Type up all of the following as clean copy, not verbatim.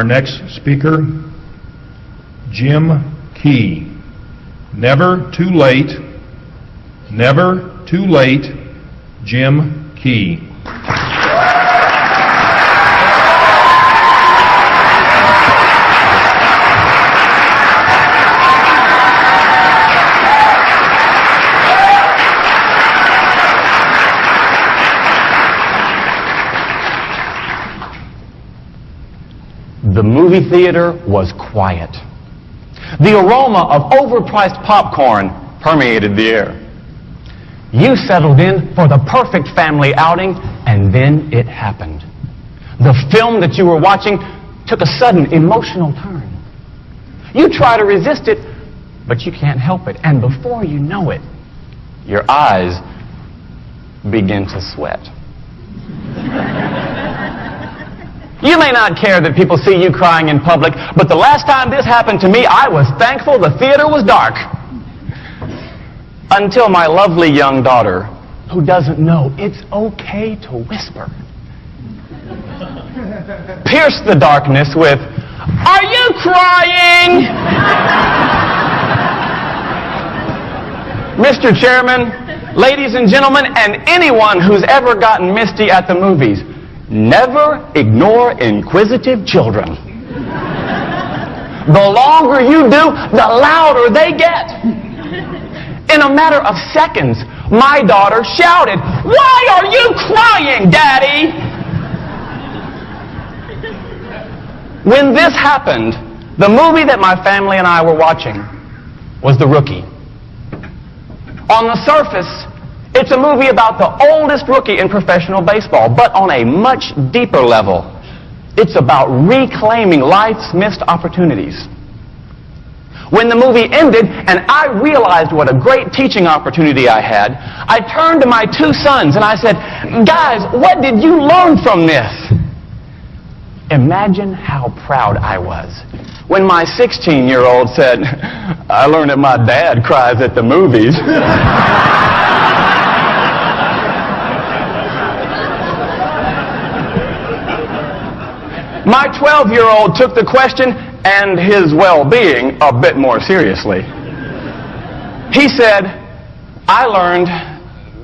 Our next speaker, Jim Key. Never too late. Never too late, Jim Key. The movie theater was quiet. The aroma of overpriced popcorn permeated the air. You settled in for the perfect family outing, and then it happened. The film that you were watching took a sudden emotional turn. You try to resist it, but you can't help it. And before you know it, your eyes begin to sweat. You may not care that people see you crying in public, but the last time this happened to me, I was thankful the theater was dark. Until my lovely young daughter, who doesn't know it's okay to whisper, pierced the darkness with, "Are you crying?" Mr. Chairman, ladies and gentlemen, and anyone who's ever gotten misty at the movies, never ignore inquisitive children. The longer you do, the louder they get. In a matter of seconds, my daughter shouted, "Why are you crying, Daddy?" When this happened, the movie that my family and I were watching was The Rookie. On the surface, it's a movie about the oldest rookie in professional baseball, but on a much deeper level, it's about reclaiming life's missed opportunities. When the movie ended and I realized what a great teaching opportunity I had, I turned to my two sons and I said, "Guys, what did you learn from this?" Imagine how proud I was when my 16-year-old said, "I learned that my dad cries at the movies." My 12-year-old took the question and his well-being a bit more seriously. He said, "I learned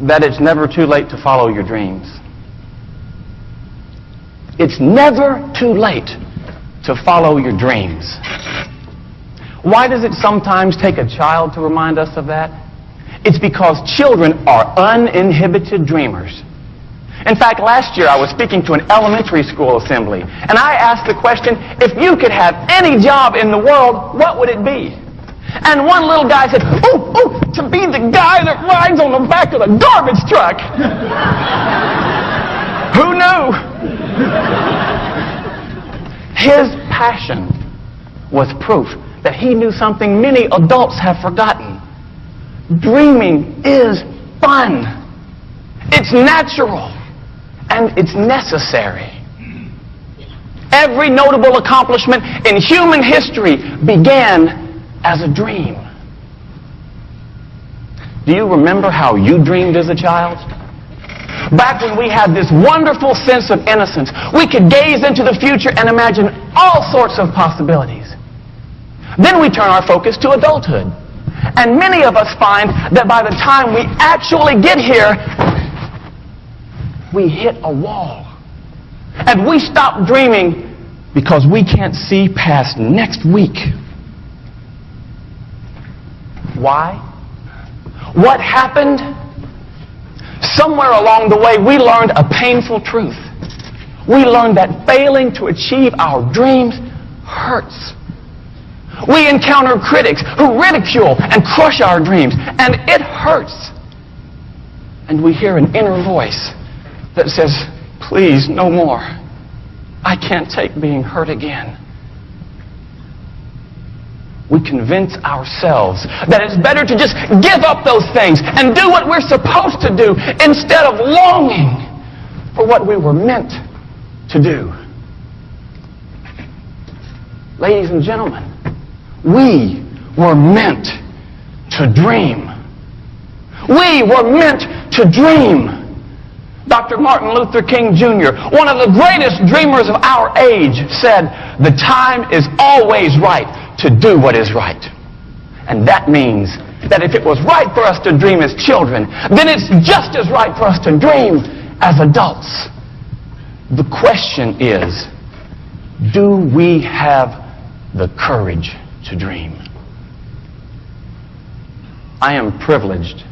that it's never too late to follow your dreams." It's never too late to follow your dreams. Why does it sometimes take a child to remind us of that? It's because children are uninhibited dreamers. In fact, last year I was speaking to an elementary school assembly, and I asked the question, if you could have any job in the world, what would it be? And one little guy said, "Oh, to be the guy that rides on the back of the garbage truck." Who knew? His passion was proof that he knew something many adults have forgotten. Dreaming is fun. It's natural. And it's necessary. Every notable accomplishment in human history began as a dream. Do you remember how you dreamed as a child? Back when we had this wonderful sense of innocence, we could gaze into the future and imagine all sorts of possibilities. Then we turn our focus to adulthood. And many of us find that by the time we actually get here, we hit a wall. And we stop dreaming because we can't see past next week. Why? What happened? Somewhere along the way, we learned a painful truth. We learned that failing to achieve our dreams hurts. We encounter critics who ridicule and crush our dreams, and it hurts. And we hear an inner voice that says, "Please, no more. I can't take being hurt again." We convince ourselves that it's better to just give up those things and do what we're supposed to do instead of longing for what we were meant to do. Ladies and gentlemen, we were meant to dream. We were meant to dream. Dr. Martin Luther King Jr., one of the greatest dreamers of our age, said, "The time is always right to do what is right." And that means that if it was right for us to dream as children, then it's just as right for us to dream as adults. The question is, do we have the courage to dream? I am privileged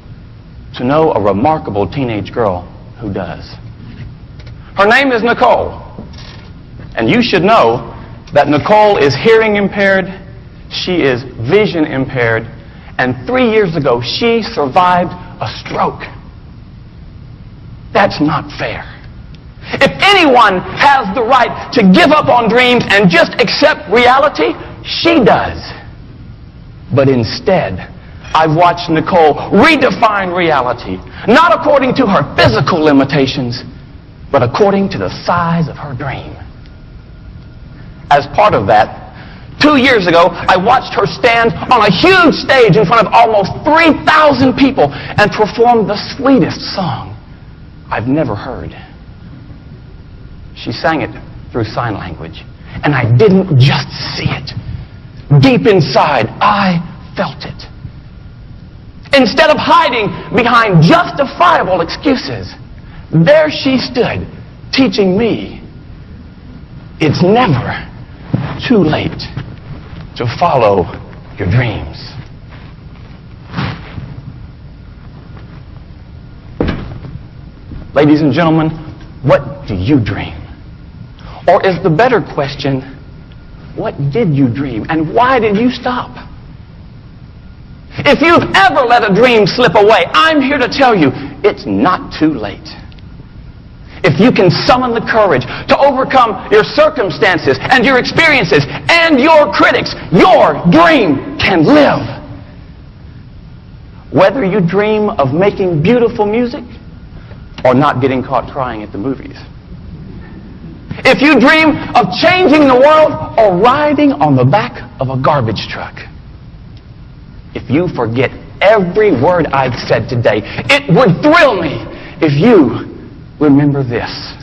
to know a remarkable teenage girl who does. Her name is Nicole. And you should know that Nicole is hearing impaired, she is vision impaired, and 3 years ago she survived a stroke. That's not fair. If anyone has the right to give up on dreams and just accept reality, she does. But instead, I've watched Nicole redefine reality, not according to her physical limitations, but according to the size of her dream. As part of that, 2 years ago, I watched her stand on a huge stage in front of almost 3,000 people and perform the sweetest song I've never heard. She sang it through sign language, and I didn't just see it. Deep inside, I felt it. Instead of hiding behind justifiable excuses, there she stood, teaching me it's never too late to follow your dreams. Ladies and gentlemen, what do you dream? Or is the better question, what did you dream and why did you stop? If you've ever let a dream slip away, I'm here to tell you it's not too late. If you can summon the courage to overcome your circumstances and your experiences and your critics, your dream can live. Whether you dream of making beautiful music or not getting caught crying at the movies. If you dream of changing the world or riding on the back of a garbage truck. If you forget every word I've said today, it would thrill me if you remember this.